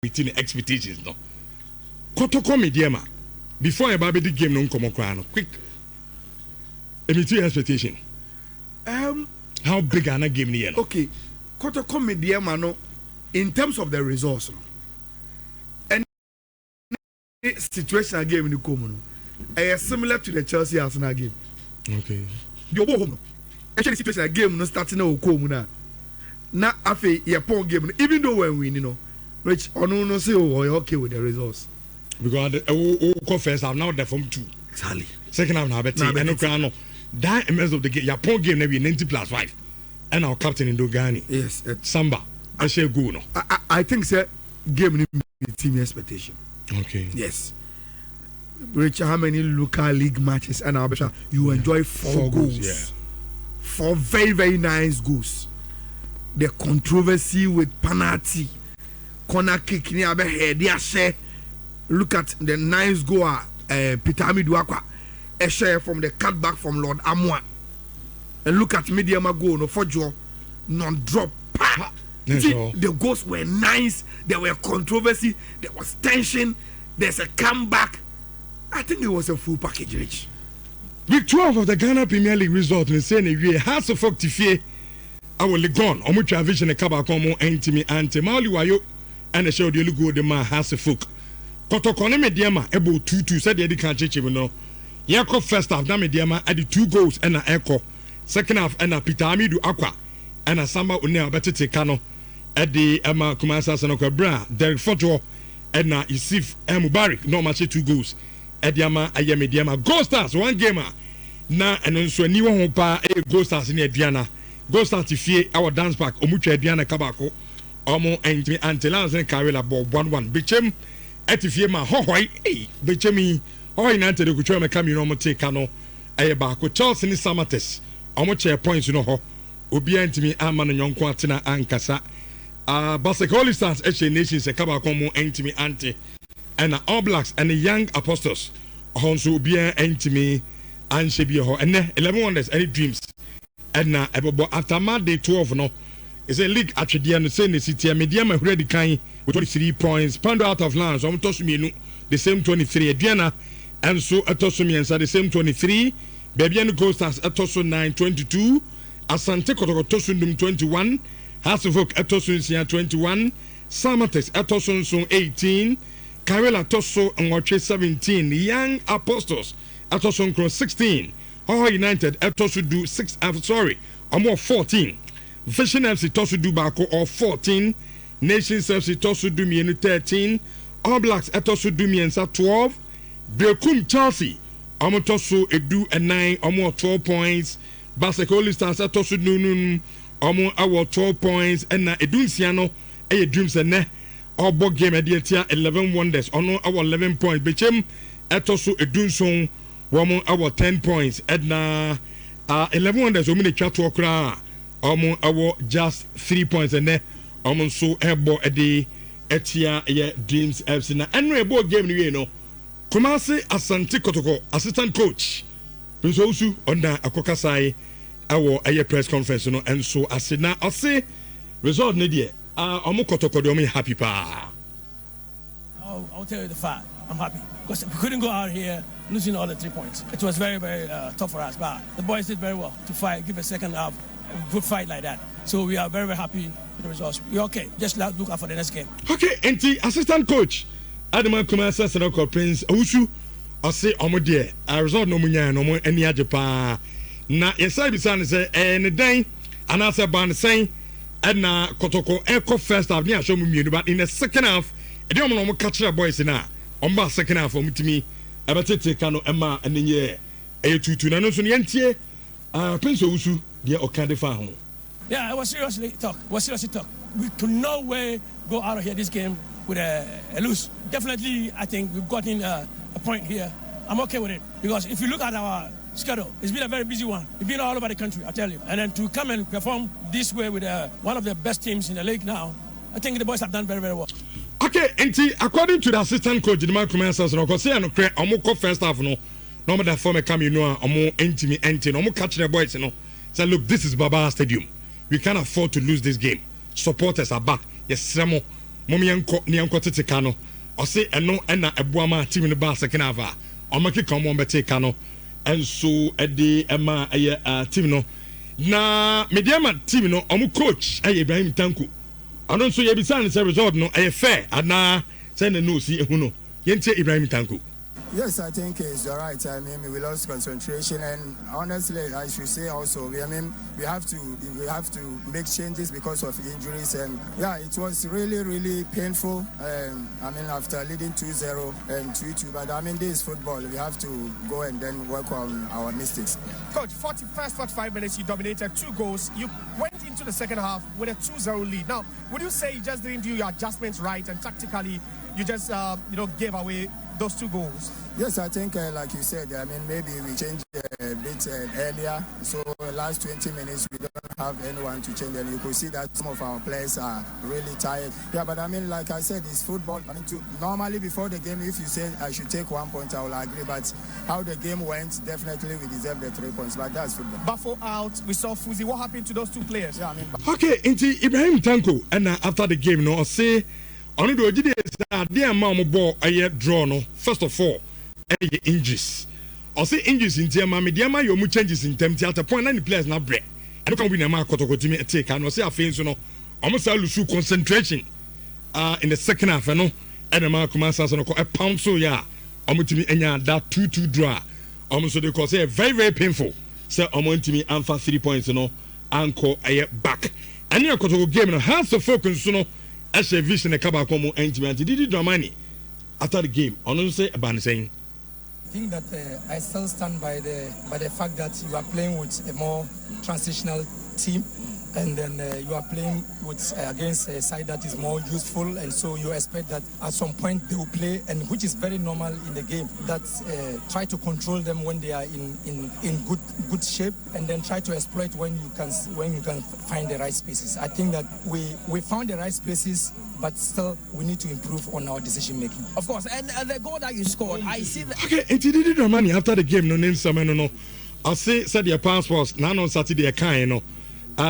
within expectations no. Kotoko Medeama before a baby the game no come on quick. Meet your expectation. How big are the game here? Okay, Kotoko Medeama no in terms of the results no. Any situation game in the common similar to the Chelsea Arsenal game. Okay. You go home. Actually, situation game no starting no come na. Na afe your point game even though when we you know, which no say oh you're okay with the results. Because the first half now they're from 2. Exactly. Second half now better. And no that mess of the game. Your point game maybe 90+5. And our captain in Dogani. Yes. Samba. I say go no. I think say game team expectation. Okay. Yes. Rich, how many local league matches and you enjoy 4 goals? Yeah. 4 very, very nice goals. The controversy with penalty, corner kick near the head. Look at the nice goal, Peter Amiduakwa, a share from the cutback from Lord Amwa. And look at Medeama goal, no for Joe, non-drop. The goals were nice. There were controversy. There was tension. There's a comeback. I think it was a full package, Rich. Week 12 of the Ghana Premier League result in the same year has a folk to fear. I will gone. Omu travision a kabakomo entimi ante mauli wayo and the show the lugo the man has a folk. Kotoko Medeama able 2-2 said the can't change no. Yako first half na Medeama at the 2 goals and a echo. Second half and a Peter Amidu Aqua and a Samba Unea better take Kano at the Emma Kumasa Sanoka Bra, Derek Foto and a Isif Mubarak no match 2 goals. Ediama Medeama Goal Stars 1 gamer na and also a new home pa a Goal Stars in Ediana Goal Stars to fear our dance park Omucha Ediana Kabako Omo and Antelans and Karela Bob 1-1 Bichem Etifie ma hohoi Bichemi Hoi Nante de Kuchoma Camino Mote Kano Ayabako Charles in Samates Omocha points you know ho Ubia Antimi Aman and Yonkwatina Ankasa Basakoli Stars H Nations a Kabakomo Antimi Ante and the All Blacks and the Young Apostles also be intimate and she be ho and 11 wonders any dreams and now after Monday 12 no is a league at the end saying the city Medeama already kind with 23 points pound out of lands on Tosumi the same 23 Diana and so at Tosumi and the same 23 Babian Coast as at Tosu 9-22 Asante Kotoko Tosundum 21 Hasselhoek at Tosun 21 Samatex at Tosun 18 Karela Tosso and Watch 17, Young Apostles at Tosso 16, Hoa United at Tosso do 6, I'm more 14, Vision FC Tosso do Bako or 14, Nations FC Tosso do me 13, All Blacks at Tosso do me 12, Bekum Chelsea, I'm Tosso Edu and 9, I'm more 12 points, Basakoli Stars at Tosso do Nun, I'm more 12 points, and Edun Siano, a dreams and ne. Our board game at the 11 wonders on our 11 points. Bechem etoso edunson woman our 10 points. Edna 11 wonders we made chat to okra. Our just 3 points and then so ebo at the etia dreams FC na anyway board game you know. Kumasi Asante Kotoko assistant coach. Prince Osu under Akokasai our press conference you know and so asina I say result nedia. I'm happy pa. I'll tell you the fact. I'm happy because we couldn't go out here losing all the 3 points. It was very, very tough for us, but the boys did very well to fight, give a second half, a good fight like that. So we are very, very happy with the results. We're okay. Just look out for the next game. Okay, and the assistant coach, Adama Kumasa Senoko Prince Owusu, I say Omodie. I result no munya no more any Japan. Na yesai bisan say and then and I said band saying. And now Kotoko Echo first half near show me but in the second half I don't know catch the boys now on my second half for me to me about take Kano Emma and then yeah a 2-2 no so yentie Prince Owusu dey okade fa ho. Yeah, I was seriously talk. We could no way go out of here this game with a lose. Definitely I think we've gotten a point here. I'm okay with it because if you look at our schedule, it's been a very busy one. We've been all over the country, I tell you. And then to come and perform this way with one of the best teams in the league now, I think the boys have done very, very well. Okay, and according to the assistant coach, the man commences no say no credit omo first half no matter that form come you know omo enti no catch the boys you know. Say look, this is Baba Stadium. We can't afford to lose this game. Supporters are back. Yes, Samo Momianko Nianko Titicano, or say and no and a Buama team in the bar second half. Or make it come on Betekano, and so at the Emma team no. Na Medeama team no, omu coach Ibrahim Tanku. I don't so you be saying the result no fair and na send a no see who Yente Ibrahim Tanku. Yes, I think it's all right. I mean, we lost concentration, and honestly, I should say also, we have to make changes because of injuries, and yeah, it was really painful. I mean, after leading 2-0 and 2-2, but I mean, this is football. We have to go and then work on our mistakes. Coach, first 45 minutes, you dominated 2 goals. You went into the second half with a 2-0 lead. Now, would you say you just didn't do your adjustments right, and tactically, you just gave away those 2 goals? Yes, I think like you said, I mean, maybe we changed a bit earlier. So last 20 minutes, we don't have anyone to change. And you could see that some of our players are really tired. Yeah, but I mean, like I said, it's football. I mean, normally before the game, if you say I should take 1 point, I will agree. But how the game went, definitely we deserve the 3 points. But that's football. Buffo out, we saw Fuzi. What happened to those 2 players? Yeah, I mean... Okay, into Ibrahim Tanko, and after the game, no, I say, only the idea is that the amount of ball I draw, no, first of all, injuries. I say injuries in terms of Medeama, you move changes in terms at a point, and the players not break. I don't win a mark Kotoko team take, and I say I feel so no, almost I lose concentration in the second half, and no, and the mark commands us a pound so yeah, almost to me and that 2-2 draw, almost so they call say very painful. So almost to me and for 3 points, you know, anchor a back. And your Kotoko game, no, has to focus, you know, as a vision a Kabakomo and did it do money after the game. I don't say about saying. I think that I still stand by the fact that you are playing with a more transitional team, and then you are playing with against a side that is more useful, and so you expect that at some point they will play, and which is very normal in the game. That try to control them when they are in good shape, and then try to exploit when you can find the right spaces. I think that we found the right spaces, but still we need to improve on our decision making. Of course, and the goal that you scored, I see that. Okay, and you did it money after the game. No name some no. I say said your passports now on Saturday a kind no.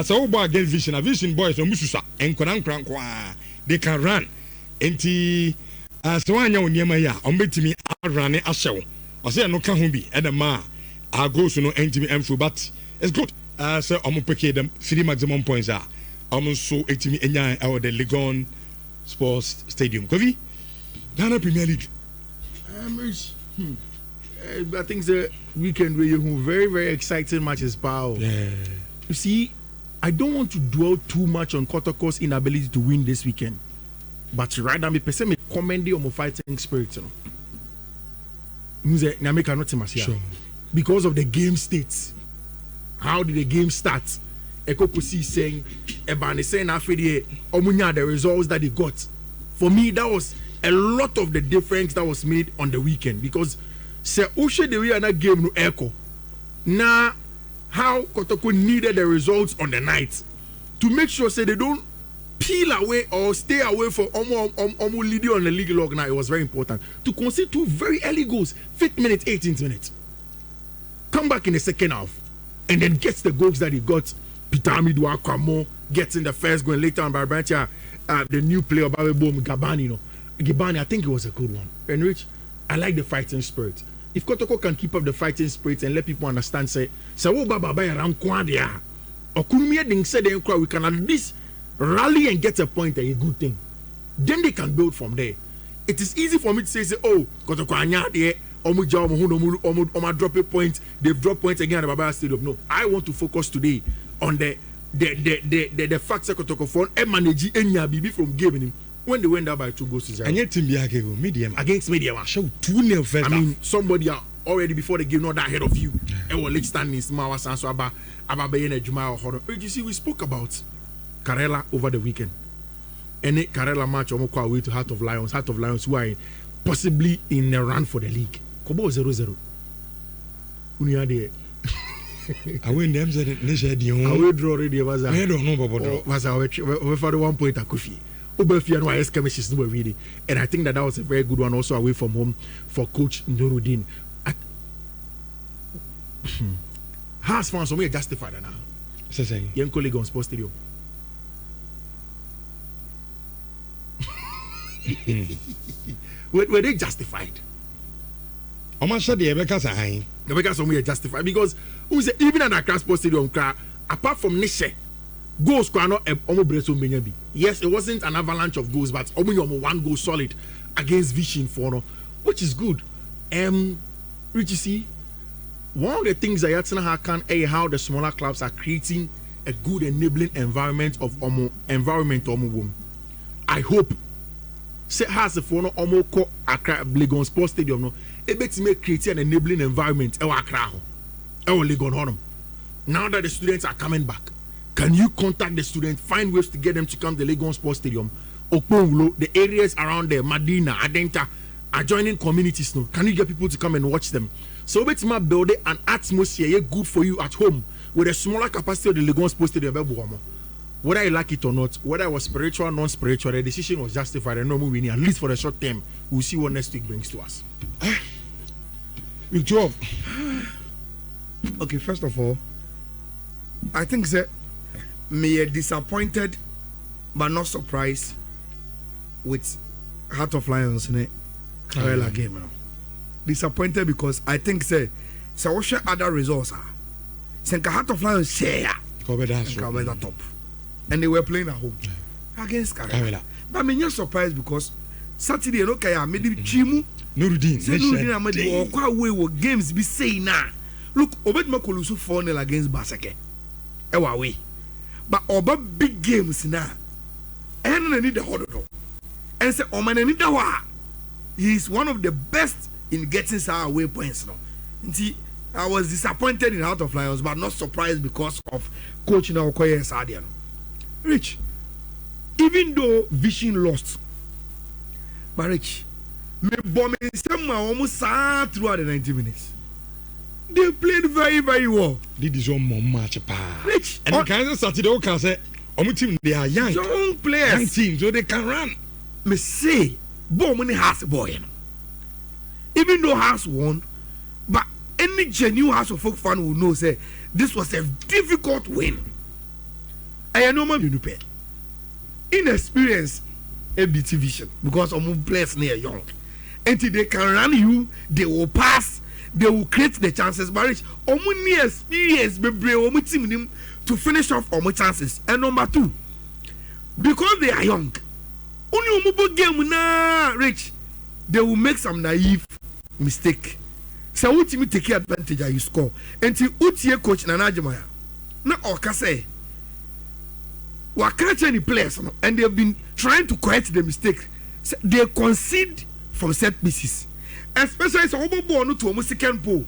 So boy against Vision boys no mususa and kwankwa they can run. Enti so anya onyema ya ombetimi run ahyew. I say no ka ho bi e the ma our goals no entimi emfo, but it's good. So omo peke them 3 maximum points are. So etimi enya our the Legon Sports Stadium. Kovi Ghana Premier League. I think the weekend where you very exciting matches, pal. Yeah. You see, I don't want to dwell too much on Kotoko's inability to win this weekend, but rather me person me commend on my fighting spirit. Sure. Because of the game states. How did the game start? Ekopusi saying, Ebani saying after Omunya the results that they got. For me, that was a lot of the difference that was made on the weekend, because say Ushe the way that game no echo. Now how Kotoko needed the results on the night to make sure say they don't peel away or stay away from Omo leading on the league log. Now it was very important to concede 2 very early goals, 5th minute, 18th minute. Come back in the second half and then gets the goals that he got. Peter Amidu Akwamo gets in the first goal, later on by Brancha, the new player Babeboom Gabani. Gabani, I think it was a good one. And Rich, I like the fighting spirit. If Kotoko can keep up the fighting spirit and let people understand, say wo baba ba around kwadia, or Kurumia ding said we can at least rally and get a point, a good thing. Then they can build from there. It is easy for me to say oh, Kotoko anya there, Omu drop a point, they've dropped points again at the Baba Stadium. No, I want to focus today on the fact that Kotoko phone and manage Enya BB from giving when they went down by 2 goals to 0. And yet Medeama against Medeama. Show 2-0 first. I mean, somebody are already before the game not that ahead of you. And we're late standing small so about Juma or you see, we spoke about Karela over the weekend. Any Karela match almost away to Heart of Lions who are possibly in a run for the league. Kobo 0-0. Uniade. I win them said I will draw already was I don't know about draw. Was our for the 1 point at Kofi. Obafia no IS skirmishes no really. And I think that was a very good one also away from home for coach Nuruddin. Has fans we justified now. Say young colleague on Sports Stadium. Were they justified? Omasha the Ebeka Sahain. The Ebeka were justified because who say even at Accra Sports Stadium, apart from Nisha, goals are not yes, it wasn't an avalanche of goals, but only one goal solid against Vision for, which is good. Richie, see, one of the things that Yatsana can how the smaller clubs are creating a good enabling environment of I hope say has a phone ko Accra Legon Sports Stadium no ebetime create an enabling environment Accra Legon. Now that the students are coming back, can you contact the students, find ways to get them to come to Legon Sports Stadium, Okponglo, the areas around there, Madina, Adenta, adjoining communities? No, can you get people to come and watch them? So it's my building an atmosphere good for you at home with a smaller capacity of the Legon Sports Stadium. Whether you like it or not, whether it was spiritual or non-spiritual, the decision was justified and no more winning, at least for the short term. We'll see what next week brings to us. Week 12. Okay, first of all, I think that me disappointed but not surprised with Heart of Lions in a Karela game. You know. Disappointed because I think say what other results are. Say Heart of Lions share cover that top. And they were playing at home against Karela. But I'm not surprised because Saturday okay I made Chimu Nurudin Amadi or quite way games be saying now. Look, Obetma Kolusu 4-0 against Basake. Away. But over big games now. And I need the order. And say, oh man, I need the wa. He is one of the best in getting our away points now. And see, I was disappointed in Heart of Lions, but not surprised because of coach now Okoye Sadiano. Rich, even though Vision lost, but Rich, me bombing some almost throughout the 90 minutes. They played very, very well. This is one match. Rich, and Kansas Saturday can say, team they are young players, young teams, so they can run. Me say, Bomani has a boy. Even though has won, but any genuine House of Folk fan will know say this was a difficult win. I know my inexperienced ABT vision because of players near young. Until they can run you, they will pass. They will create the chances. But only experience be team to finish off all my chances. And number two, because they are young, only game na Rich, they will make some naive mistake. So what you take advantage and you score. Until Utie coach Nanajimaya, na Okase, we catch any players and they have been trying to correct the mistake. So they concede from set pieces. Especially so ball to almost second ball.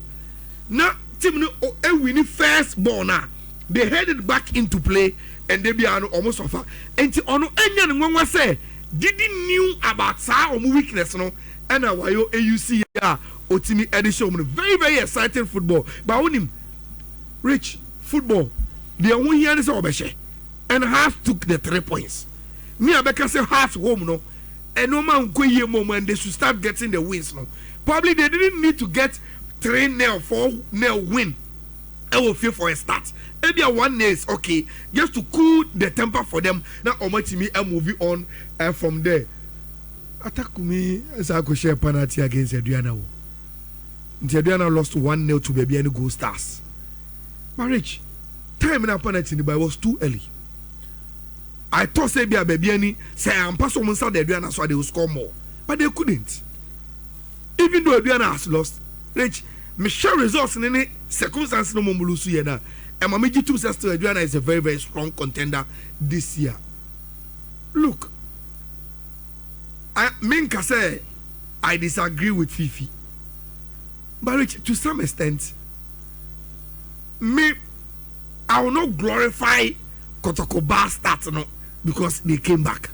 Now team no winning first ball now. They headed back into play and they be almost offer. And on any one say didn't knew about sa weakness no and why you AUC Otimi edition very very exciting football. But on him Rich football. They won here this obeshe and half took the 3 points. Me Abeka say half home no. And no man go here moment they should start getting the wins no. Probably they didn't need to get 3-0, 4-0 win. I will feel for a start. Maybe a 1-0 is okay, just to cool the temper for them. Now, Omatimi and moving on from there. Attack me as I could share penalty against Adriana. Adriana lost 1-0 to Baby and Go Stars. Marriage time in a penalty but it was too early. I thought say be a Baby say I'm passing on Saturday Adriana so they will score more, but they couldn't. Even though Adriana has lost, Rich, me share results in any circumstance no more lose here. And my major two says to Adriana is a very, very strong contender this year. Look, Minka say I disagree with Fiifi. But Rich, to some extent, I will not glorify Kotoko bar stats no, because they came back.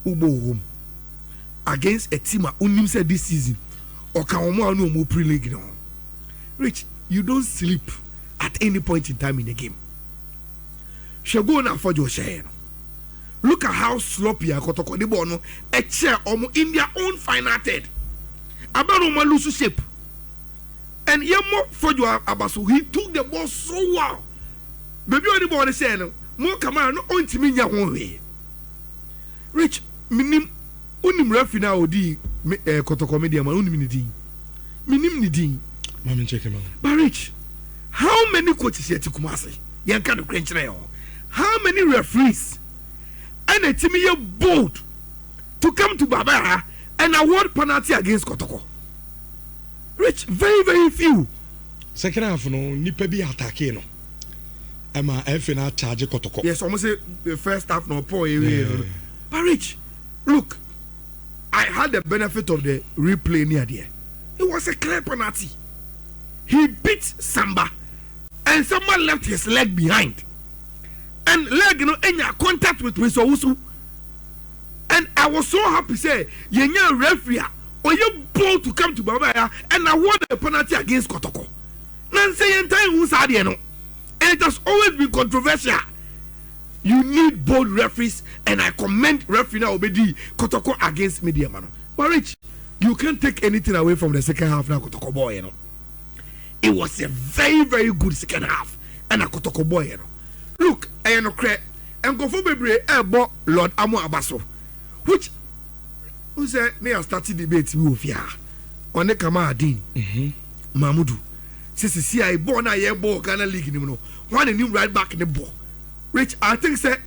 Ubo home. Against a team who said this season or can no pre-league now. Rich, you don't sleep at any point in time in the game. She go now for your share. Look at how sloppy Kotoko the ball a chair in their own final third. About lose shape. And Yamo for your Abasu, he took the ball so well. Baby on the ball is saying more come on, no on to me your own way. Rich, minim unim referee na odi Kotoko Medeama unim ni din minim ni din mami check him out but Rich, how many coaches yet Kumasi yanka the crunch na how many referees and a team you bold to come to Baba and award penalty against Kotoko? Rich, very very few. Second half no nipa bi attack no Emma F na charge Kotoko. Yes, almost say the first half no poor area. But Rich, look, I had the benefit of the replay near there. It was a clear penalty. He beat Samba and someone left his leg behind. And leg any contact with Prince Owusu. And I was so happy say yenya referee or you bold to come to Babaya and award a penalty against Kotoko. Nancy entire Usadi no. And it has always been controversial. You need bold referees, and I commend referee now Obedi Kotoko against Medeama. But Rich, you can't take anything away from the second half now, Kotoko boy, you know. It was a very, very good second half, and a Kotoko boy, you know. Look, I know credit, and go for Bebre Airbo Lord Amo Abaso, which who said they are starting debates with ya on the Kamadin Mamudu. Since see I born a year ball Ghana League, you know, one a new right back in the ball. Rich, I think say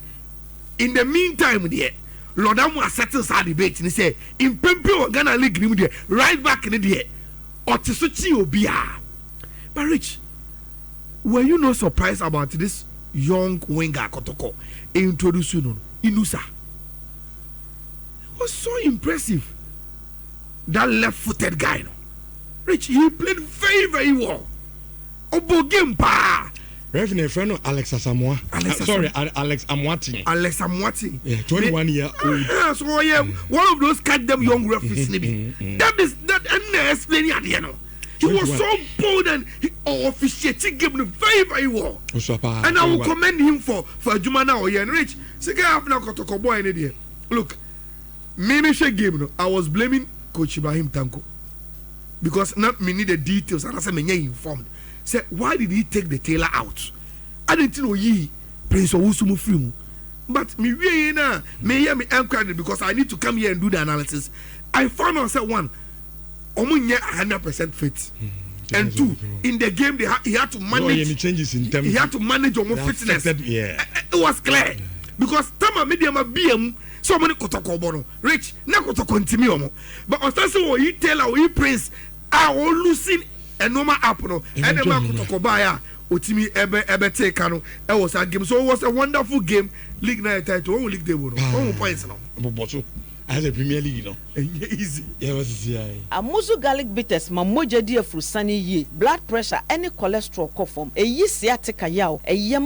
in the meantime, there, Lord Amo settles our debate and he say in Pempio Ghana League, you know, right back in the day, or Tsuchi Obia. But Rich, were you not surprised about this young winger Kotoko introducing Inusa? It was so impressive. That left-footed guy, no? Rich, he played very, very well. Obo game pa. Reverend friend Alex Asamoah. Alex Amwati. Alex Amwati. Yeah, 21 year old. So yeah, one of those catch them young referees. That is that and explaining at the end. He was so bold and he officiating game very, very well. And I will commend him for Jumana or Yen Rich. Second half now Kotoko boy in the look, me game. I was blaming Coach Ibrahim Tanko because not me need the details and I said me informed. Say why did he take the tailor out? I didn't know ye Prince Owusu film. But me hear me enquired because I need to come here and do the analysis. I found out that one, Omunya 100% fit. And two, in the game he had to manage. Any changes in terms. He had to manage on fitness. Yeah, it was clear because Tama Medeama BM so many Kotoko bono Rich na Kotoko continue but also he tailor or he Prince are all losing a normal app no and the man Kotoko buy Otimi ebe take no it was a game so it was a wonderful game league night title one league day no one points no but as a Premier League no easy yeah was easy amuzu garlic bitters mamoja di afru sani ye blood pressure any cholesterol ko form eyi sciatica yaw